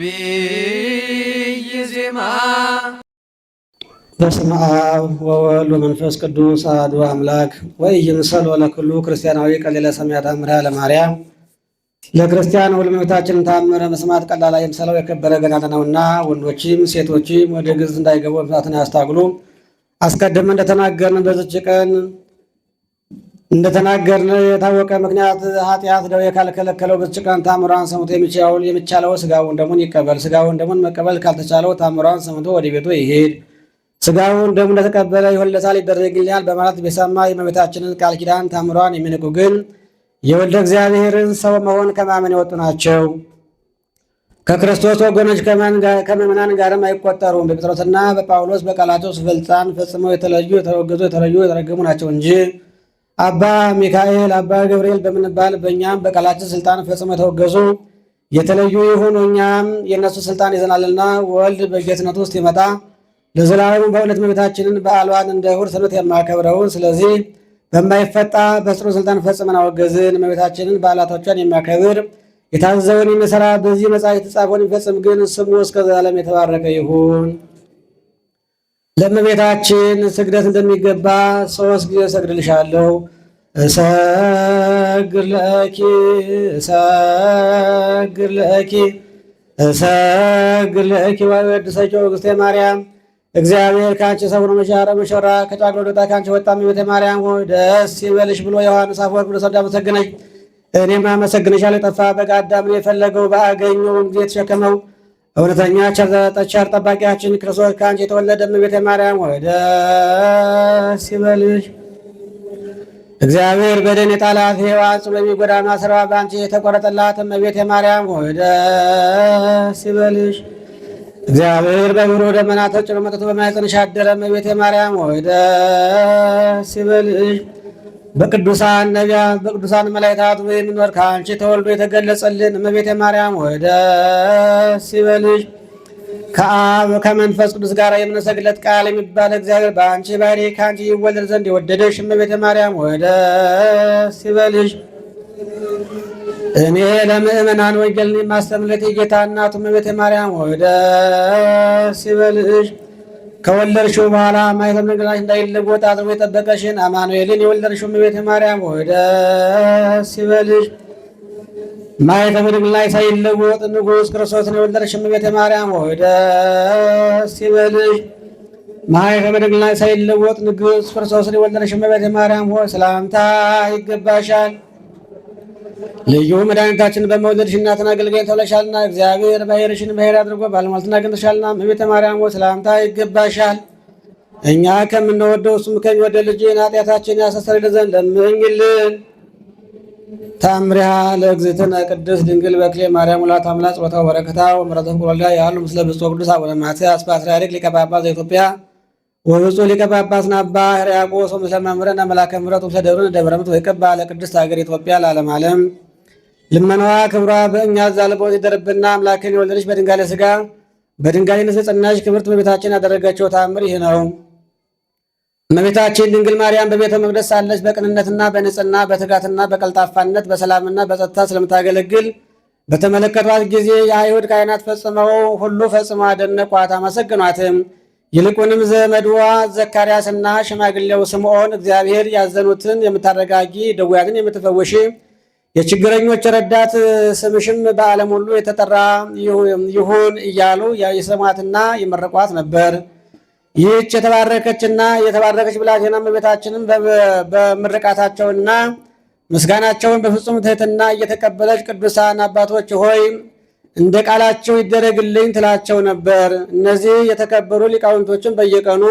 ነቢይ ዜማ። በስመ አብ ወወልድ ወመንፈስ ቅዱስ አሐዱ አምላክ ወኢይምሰል ለኩሉ ክርስቲያናዊ ቀሊለ ሰማያት አምራ ለማርያም ለክርስቲያን ወለመቤታችን ታምረ መስማት ቀላል አይምሰለው የከበረ ገናና ነውና ወንዶችም ሴቶችም ወደ ግዝ እንዳይገቡ መስማትን ያስታግሉ። አስቀድመን እንደተናገርን በዚች ቀን እንደተናገርን የታወቀ ምክንያት ኃጢአት ደዌ ካልከለከለው በዚች ቀን ታምሯን ሰምቶ የሚቻለው ስጋውን ደሙን ይቀበል። ስጋውን ደሙን መቀበል ካልተቻለው ታምሯን ሰምቶ ወደ ቤቱ ይሄድ። ስጋውን ደሙን እንደተቀበለ ይሆንለታል፣ ይደረግልኛል በማለት ቢሰማ የእመቤታችንን ቃል ኪዳን ታምሯን የሚንቁ ግን የወልደ እግዚአብሔርን ሰው መሆን ከማመን የወጡ ናቸው። ከክርስቶስ ወገኖች ከምዕመናን ጋርም አይቆጠሩም። በጴጥሮስና በጳውሎስ በቃላቸው ስልጣን ፈጽመው የተለዩ የተወገዙ የተለዩ የተረገሙ ናቸው እንጂ አባ ሚካኤል አባ ገብርኤል በምንባል በእኛም በቃላችን ስልጣን ፈጽመው የተወገዙ የተለዩ ይሁኑ። እኛም የእነሱ ስልጣን ይዘናልና ወልድ በጌትነቱ ውስጥ ይመጣ ለዘላለሙ በእውነት እመቤታችንን በዓሏን እንደ እሑድ ሰንበት የማከብረውን ስለዚህ በማይፈታ በጽኑ ስልጣን ፈጽመን አወገዝን። እመቤታችንን በዓላቶቿን የሚያከብር የታዘዘውን የሚሰራ በዚህ መጽሐፍ የተጻፈውን የሚፈጽም ግን ስሙ እስከ ዘላለም የተባረከ ይሁን። ለእመቤታችን ስግደት እንደሚገባ 3 ጊዜ እሰግድልሻለሁ። እሰግድ ለኪ እሰግድ ለኪ እሰግድ ለኪ ወእወድሰኪ እግዝእተ ማርያም። እግዚአብሔር ከአንቺ ሰውሮ መሸራ ከጫግሎ ወጣ ከአንቺ ወጣ እመቤተ ማርያም ሆይ ደስ ይበልሽ ብሎ ዮሐንስ አፈወርቅ ብሎ ሰዳ መሰግነሽ እኔም አመሰግንሻለሁ። የጠፋ በግ አዳምን የፈለገው በአገኘውም ጊዜ የተሸከመው እውነተኛ ቸር ጠባቂያችን ክርስቶስ ከአንቺ የተወለደ እመቤተ ማርያም ሆይ ደስ ይበልሽ። እግዚአብሔር በደን የጣላት ሔዋን ጽኑ የሚጎዳ ማሰሯ በአንቺ የተቆረጠላት እመቤተ ማርያም ሆይ ደስ ይበልሽ። እግዚአብሔር በብሩህ ደመና ተጭኖ መጥቶ በማኅፀንሽ አደረ እመቤተ ማርያም ሆይ ደስ ይበልሽ። በቅዱሳን ነቢያት በቅዱሳን መላእክት የሚኖር ከአንቺ ተወልዶ የተገለጸልን እመቤተ ማርያም ሆይ ደስ ይበልሽ። ከአብ ከመንፈስ ቅዱስ ጋር የምንሰግድለት ቃል የሚባል እግዚአብሔር በአንቺ ባሕርይ ከአንቺ ይወለድ ዘንድ የወደደሽ እመቤተ ማርያም ሆይ ደስ ይበልሽ። እኔ ለምእመናን ወንጌልን የማስተምርለት የጌታ እናቱ እመቤተ ማርያም ሆይ ደስ ይበልሽ። ከወለድሽው በኋላ ማኅተመ ድንግልናሽ እንዳይለወጥ አድርጎ የጠበቀሽን አማኑኤልን የወለድሽው እመቤተ ማርያም ሆይ ደስ ይበልሽ። ማኅተመ ድንግልናሽ ሳይለወጥ ንጉሥ ክርስቶስን የወለድሽ እመቤተ ማርያም ሆይ ደስ ይበልሽ። ማኅተመ ድንግልናሽ ሳይለወጥ ንጉሥ ክርስቶስን የወለድሽ እመቤተ ማርያም ሆይ ሰላምታ ይገባሻል። ልዩ መድኃኒታችን በመውለድሽ እናትን አገልጋይ ተብለሻልና እግዚአብሔር ባሕርይሽን ባሕርይ አድርጎ ባለሟልነትን አግኝተሻልና እመቤተ ማርያም ሆይ ሰላምታ ይገባሻል። እኛ ከምንወደው እሱም ከሚወደድ ልጅን ኃጢአታችን ያስተሰርይልን ዘንድ ለምኝልን። ታምሪሃ ለእግዝእትነ ቅድስት ድንግል በክሌ ማርያም ወላዲተ አምላክ ጸሎታ ወበረከታ ወምሕረተ ወልዳ ያሉ ምስለ ብፁዕ ቅዱስ አቡነ ማትያስ ፓትርያርክ ሊቀ ጳጳስ ዘኢትዮጵያ ወብፁዕ ሊቀ ጳጳስና አባ ሕርያቆስ ምስለ መምህርነ መላከ ምሕረት ምስለ ደብርነ ደብረ ምሕረት ወይቀባ ለቅድስት ሀገር ኢትዮጵያ ለዓለመ ዓለም። ልመናዋ ክብሯ በእኛ ዛልቦት ይደርብና አምላክን የወለደች በድንጋሌ ሥጋ በድንጋሌ ነፍስ የጸናች ክብርት እመቤታችን ያደረገችው ተአምር ይህ ነው። እመቤታችን ድንግል ማርያም በቤተ መቅደስ ሳለች በቅንነትና በንጽህና በትጋትና በቀልጣፋነት በሰላምና በጸጥታ ስለምታገለግል በተመለከቷት ጊዜ የአይሁድ ካህናት ሁሉ ፈጽመው አደነቋት፣ አመሰግኗትም። ይልቁንም ዘመድዋ ዘካርያስና ሽማግሌው ስምዖን እግዚአብሔር ያዘኑትን የምታረጋጊ ድውያንን የምትፈውሺ የችግረኞች ረዳት ስምሽም በዓለም ሁሉ የተጠራ ይሁን እያሉ የሰሟትና የመረቋት ነበር። ይህች የተባረከችና የተባረከች ብላቴና እመቤታችንን በምርቃታቸውና ምስጋናቸውን በፍጹም ትሕትና እየተቀበለች ቅዱሳን አባቶች ሆይ እንደ ቃላቸው ይደረግልኝ ትላቸው ነበር። እነዚህ የተከበሩ ሊቃውንቶችን በየቀኑ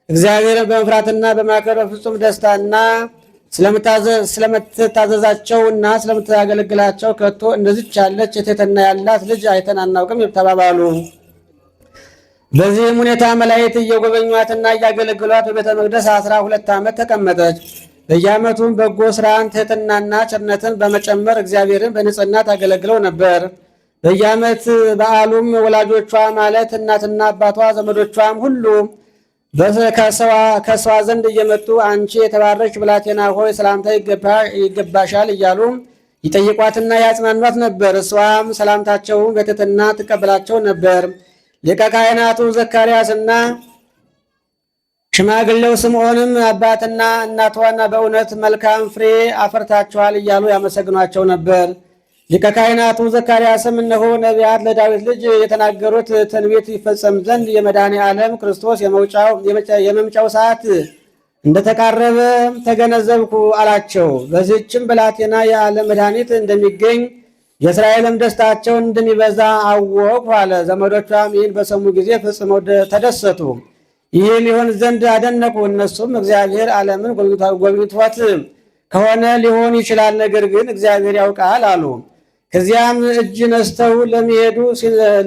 እግዚአብሔርን በመፍራትና በማክበር በፍጹም ደስታና ስለምትታዘዛቸውና ስለምታገለግላቸው ከቶ እንደዚች ያለች ትሕትና ያላት ልጅ አይተን አናውቅም ተባባሉ። በዚህም ሁኔታ መላእክት እየጎበኟትና እያገለግሏት በቤተ መቅደስ 12 ዓመት ተቀመጠች። በየዓመቱም በጎ ሥራን ትሕትናና ቸርነትን በመጨመር እግዚአብሔርን በንጽሕና ታገለግለው ነበር። በየዓመት በዓሉም ወላጆቿ ማለት እናትና አባቷ ዘመዶቿም ሁሉ ከሰዋ ዘንድ እየመጡ አንቺ የተባረክሽ ብላቴና ሆይ ሰላምታ ይገባሻል እያሉ ይጠይቋትና ያጽናኗት ነበር። እሷም ሰላምታቸውን በትሕትና ትቀበላቸው ነበር። ሊቀ ካህናቱ ዘካርያስና ሽማግሌው ስምዖንም አባትና እናቷና በእውነት መልካም ፍሬ አፈርታችኋል እያሉ ያመሰግኗቸው ነበር። ሊቀ ካህናቱ ዘካርያስም እነሆ ነቢያት ለዳዊት ልጅ የተናገሩት ትንቢት ይፈጸም ዘንድ የመድኃኔ ዓለም ክርስቶስ የመምጫው ሰዓት እንደተቃረበ ተገነዘብኩ አላቸው። በዚህችም ብላቴና የዓለም መድኃኒት እንደሚገኝ የእስራኤልም ደስታቸውን እንደሚበዛ አወቅሁ አለ። ዘመዶቿም ይህን በሰሙ ጊዜ ፈጽመው ተደሰቱ። ይህም ይሆን ዘንድ አደነቁ። እነሱም እግዚአብሔር ዓለምን ጎብኝቶት ከሆነ ሊሆን ይችላል፣ ነገር ግን እግዚአብሔር ያውቃል አሉ። ከዚያም እጅ ነስተው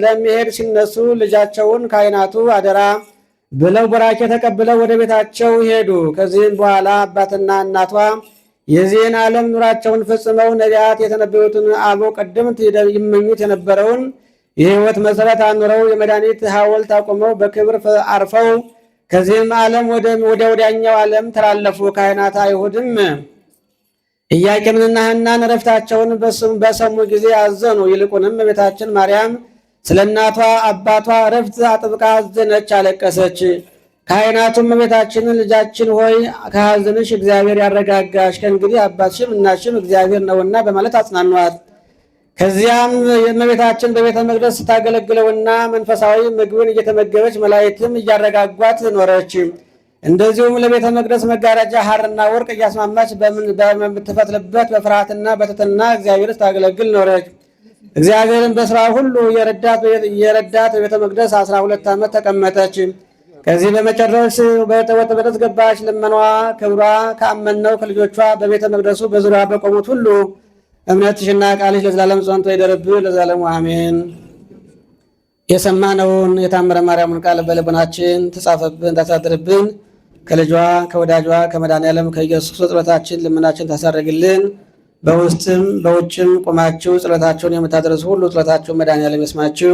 ለመሄድ ሲነሱ ልጃቸውን ካህናቱ አደራ ብለው ቡራኬ ተቀብለው ወደ ቤታቸው ሄዱ። ከዚህም በኋላ አባትና እናቷ የዚህን ዓለም ኑራቸውን ፈጽመው ነቢያት የተነበዩትን አበው ቀደምት ይመኙት የነበረውን የሕይወት መሠረት አኑረው የመድኃኒት ሐውልት አቁመው በክብር አርፈው ከዚህም ዓለም ወደ ወዲያኛው ዓለም ተላለፉ። ካህናት አይሁድም ኢያቄምንና ሐናን ዕረፍታቸውን በሰሙ ጊዜ አዘኑ። ይልቁንም እመቤታችን ማርያም ስለ እናቷ አባቷ ዕረፍት አጥብቃ አዘነች፣ አለቀሰች። ካህናቱም እመቤታችንን ልጃችን ሆይ ከሐዘንሽ እግዚአብሔር ያረጋጋሽ፣ ከእንግዲህ አባትሽም እናትሽም እግዚአብሔር ነውና በማለት አጽናኗት። ከዚያም የእመቤታችን በቤተ መቅደስ ስታገለግለውና መንፈሳዊ ምግብን እየተመገበች መላእክትም እያረጋጓት ኖረች። እንደዚሁም ለቤተ መቅደስ መጋረጃ ሐርና ወርቅ እያስማማች በምትፈትልበት በፍርሃትና በትሕትና እግዚአብሔር ስታገለግል ኖረች። እግዚአብሔርን በሥራ ሁሉ የረዳት በቤተ መቅደስ 12 ዓመት ተቀመጠች። ከዚህ በመጨረስ ወደ መቅደስ ገባች። ልመኗ ክብሯ ከአመነው ከልጆቿ በቤተ መቅደሱ በዙሪያ በቆሙት ሁሉ እምነትሽና ቃልሽ ለዘላለም ጸንቶ ይደርብን ለዘላለሙ አሜን። የሰማነውን የታምረ ማርያምን ቃል በልቦናችን ተጻፈብን ታሳድርብን። ከልጇ ከወዳጇ ከመድኃኔዓለም ከኢየሱስ ጸሎታችን ልመናችን ታሳርግልን። በውስጥም በውጭም ቆማችሁ ጸሎታችሁን የምታደርሱ ሁሉ ጸሎታችሁን መድኃኔዓለም ይስማችሁ።